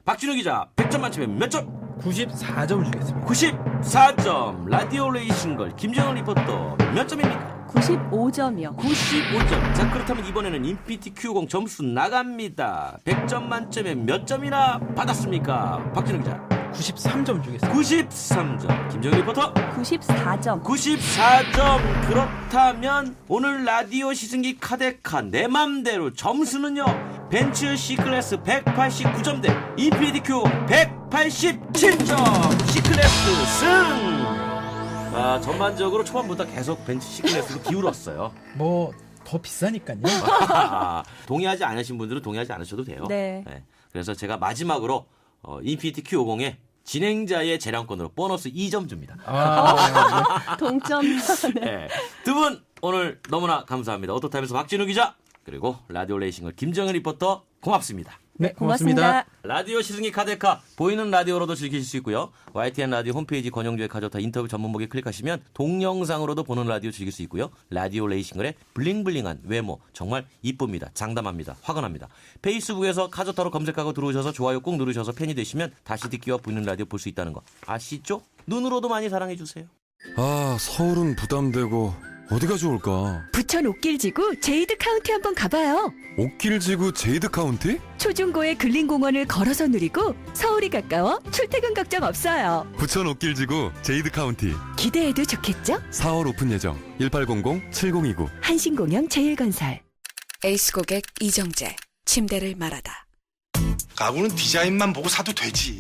Speaker 2: 박준우 기자 100점 만점에 몇 점?
Speaker 4: 94점 주겠습니다.
Speaker 2: 94점. 라디오 레이싱걸 김정은 리포터 몇 점입니까?
Speaker 5: 95점이요.
Speaker 2: 95점. 자, 그렇다면 이번에는 인피니티 Q50 점수 나갑니다. 100점 만점에 몇 점이나 받았습니까? 박준우 기자
Speaker 4: 93점 주겠습니다.
Speaker 2: 93점. 김정은 리포터
Speaker 5: 94점.
Speaker 2: 94점. 그렇다면 오늘 라디오 시승기 카데카 내 맘대로 점수는요. 벤츠 C클래스 189점 대 인피니티 Q 187점. C클래스 승. 전반적으로 초반부터 계속 벤츠 C클래스로 기울었어요.
Speaker 4: 뭐 더 비싸니까요.
Speaker 2: 동의하지 않으신 분들은 동의하지 않으셔도 돼요.
Speaker 5: 네.
Speaker 2: 그래서 제가 마지막으로 인피니티 Q50의 진행자의 재량권으로 보너스 2점 줍니다.
Speaker 5: 동점. 네.
Speaker 2: 네. 두 분 오늘 너무나 감사합니다. 오토타임에서 박진우 기자 그리고 라디오 레이싱을 김정은 리포터 고맙습니다.
Speaker 4: 네, 고맙습니다.
Speaker 2: 라디오 시승기 카데카 보이는 라디오로도 즐기실 수 있고요. YTN 라디오 홈페이지 권영주의 카조타 인터뷰 전문목에 클릭하시면 동영상으로도 보는 라디오 즐길 수 있고요. 라디오 레이싱을의 블링블링한 외모 정말 이쁩니다. 장담합니다. 화끈합니다. 페이스북에서 카조타로 검색하고 들어오셔서 좋아요 꾹 누르셔서 팬이 되시면 다시 듣기와 보이는 라디오 볼 수 있다는 거 아시죠? 눈으로도 많이 사랑해 주세요.
Speaker 10: 아, 서울은 부담되고 어디가 좋을까?
Speaker 8: 부천 옥길지구 제이드 카운티 한번 가봐요.
Speaker 10: 옥길지구 제이드 카운티?
Speaker 8: 초중고의 근린공원을 걸어서 누리고 서울이 가까워 출퇴근 걱정 없어요.
Speaker 10: 부천 옥길지구 제이드 카운티
Speaker 8: 기대해도 좋겠죠?
Speaker 10: 4월 오픈 예정 1800-7029
Speaker 8: 한신공영 제일건설.
Speaker 11: 에이스 고객 이정재 침대를 말하다.
Speaker 12: 가구는 디자인만 보고 사도 되지.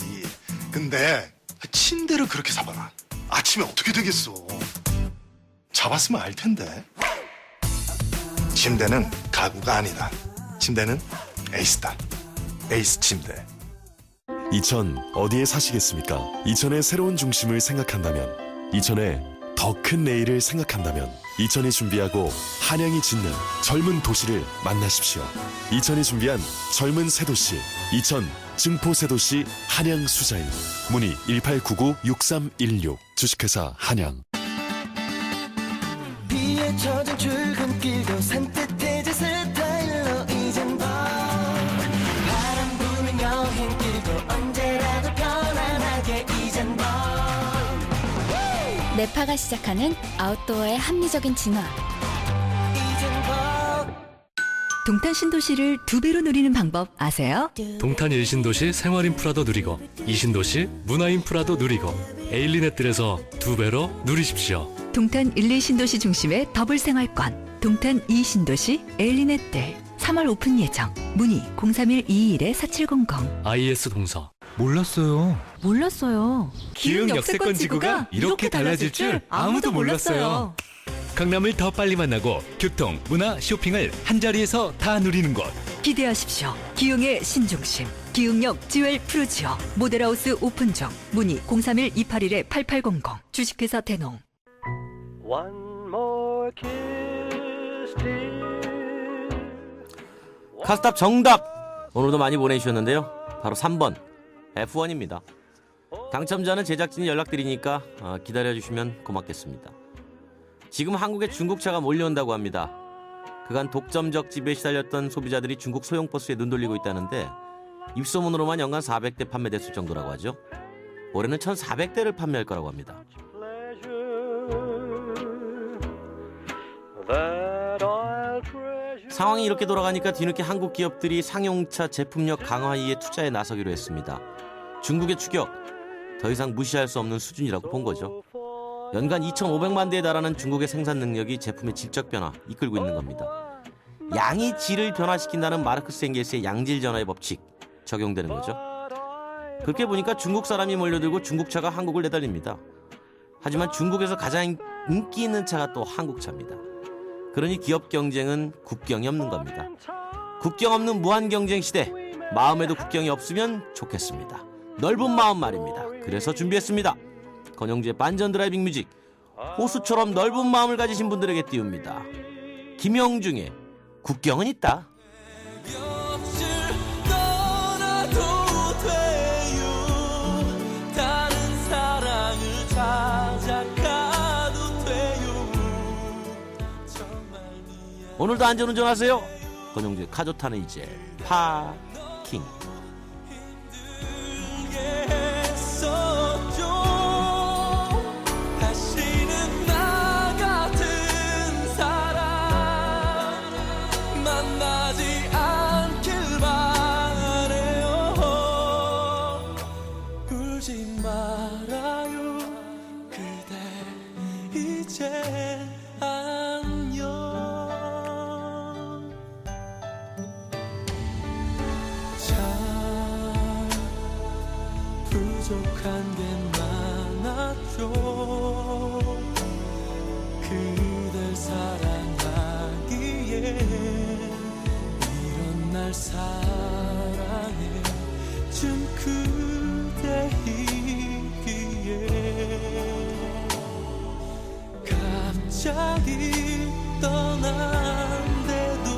Speaker 12: 근데 침대를 그렇게 사봐라. 아침에 어떻게 되겠어. 잡았으면 알 텐데. 침대는 가구가 아니다. 침대는 에이스다. 에이스 침대.
Speaker 13: 이천 어디에 사시겠습니까? 이천의 새로운 중심을 생각한다면, 이천의 더 큰 내일을 생각한다면, 이천이 준비하고 한양이 짓는 젊은 도시를 만나십시오. 이천이 준비한 젊은 새도시, 이천 증포새도시 한양 수자인. 문의 1899-6316. 주식회사 한양.
Speaker 14: 비에 젖은 출근길도 산뜻해질 스타일로 이젠 바람 부는 여행길도 언제라도 편안하게 이젠
Speaker 15: 네파가 시작하는 아웃도어의 합리적인 진화.
Speaker 8: 동탄 신도시를 2배로 누리는 방법 아세요?
Speaker 16: 동탄 1신도시 생활인프라도 누리고 2신도시 문화인프라도 누리고 에일리넷들에서 2배로 누리십시오.
Speaker 8: 동탄 1, 2신도시 중심의 더블 생활권, 동탄 2신도시 에일리넷들 3월 오픈 예정. 문의 031-221-4700.
Speaker 16: IS 동서. 몰랐어요.
Speaker 8: 기흥 역세권 지구가 이렇게 달라질 줄 아무도 몰랐어요.
Speaker 16: 강남을 더 빨리 만나고 교통, 문화, 쇼핑을 한자리에서 다 누리는 곳.
Speaker 8: 기대하십시오. 기흥의 신중심. 기흥역 지웰 프루지오. 모델하우스 오픈 중. 문의 031-281-8800. 주식회사 대농.
Speaker 2: 카스탑 정답 오늘도 많이 보내주셨는데요. 바로 3번 F1입니다. 당첨자는 제작진이 연락드리니까 기다려주시면 고맙겠습니다. 지금 한국에 중국차가 몰려온다고 합니다. 그간 독점적 지배에 시달렸던 소비자들이 중국 소형 버스에 눈 돌리고 있다는데 입소문으로만 연간 400대 판매됐을 정도라고 하죠. 올해는 1,400대를 판매할 거라고 합니다. 상황이 이렇게 돌아가니까 뒤늦게 한국 기업들이 상용차 제품력 강화에 투자에 나서기로 했습니다. 중국의 추격, 더 이상 무시할 수 없는 수준이라고 본 거죠. 연간 2,500만 대에 달하는 중국의 생산 능력이 제품의 질적 변화 이끌고 있는 겁니다. 양이 질을 변화시킨다는 마르크스 엥겔스의 양질 전화의 법칙 적용되는 거죠. 그렇게 보니까 중국 사람이 몰려들고 중국차가 한국을 내달립니다. 하지만 중국에서 가장 인기 있는 차가 또 한국차입니다. 그러니 기업 경쟁은 국경이 없는 겁니다. 국경 없는 무한 경쟁 시대, 마음에도 국경이 없으면 좋겠습니다. 넓은 마음 말입니다. 그래서 준비했습니다. 권영주의 반전 드라이빙 뮤직, 호수처럼 넓은 마음을 가지신 분들에게 띄웁니다. 김영중의 국경은 있다. 오늘도 안전운전하세요. 권영주의 카조타는 이제 파킹.
Speaker 14: 다시는 나 같은 사람 만나지 않길 바래요. 울지 말아요 그대 이제 안녕. 참 부족한 게 많았죠. 그댈 사랑하기에 이런 날 사랑해 준 그대이기에 갑자기 떠난데도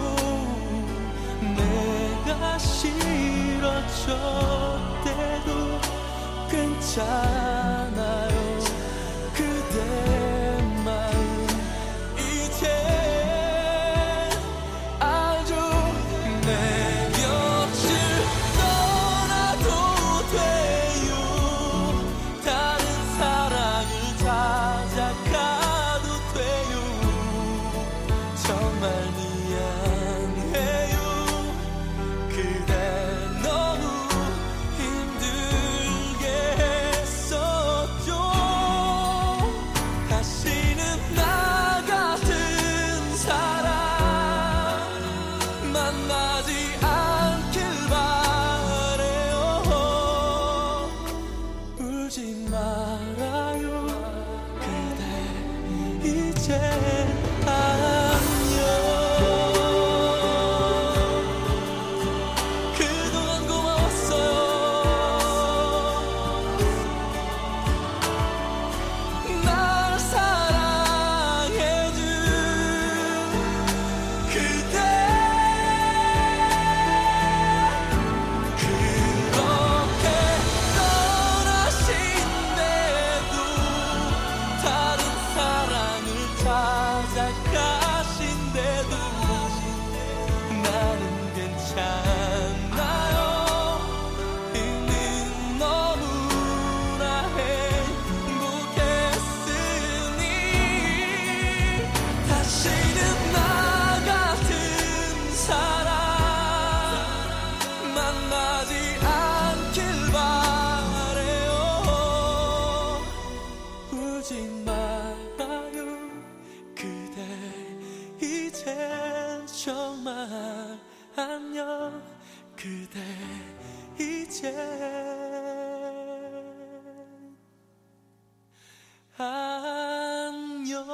Speaker 14: 내가 싫어졌대도 괜찮아요. 그대 마음 이제 알죠. 내 곁을 떠나도 돼요. 다른 사랑을 찾아가도 돼요. 정말 미안해요. 그대 너무 힘들게 했었죠. 다시는 나 같은 사람 만나지 않길 바래요. 울지 말아요 그대 이제 안녕. 그동안 고마웠어요. 날 사랑해준 그대. 그렇게 떠나신데도 다른 사랑을 찾아가신데도 나는 괜찮아요. 이미 너무나 행복했으니 다시는 나 같은 사람 만나지 않길 바래요. 울지 말아요 그대 이젠 정말 안녕. 그대 이제 안녕.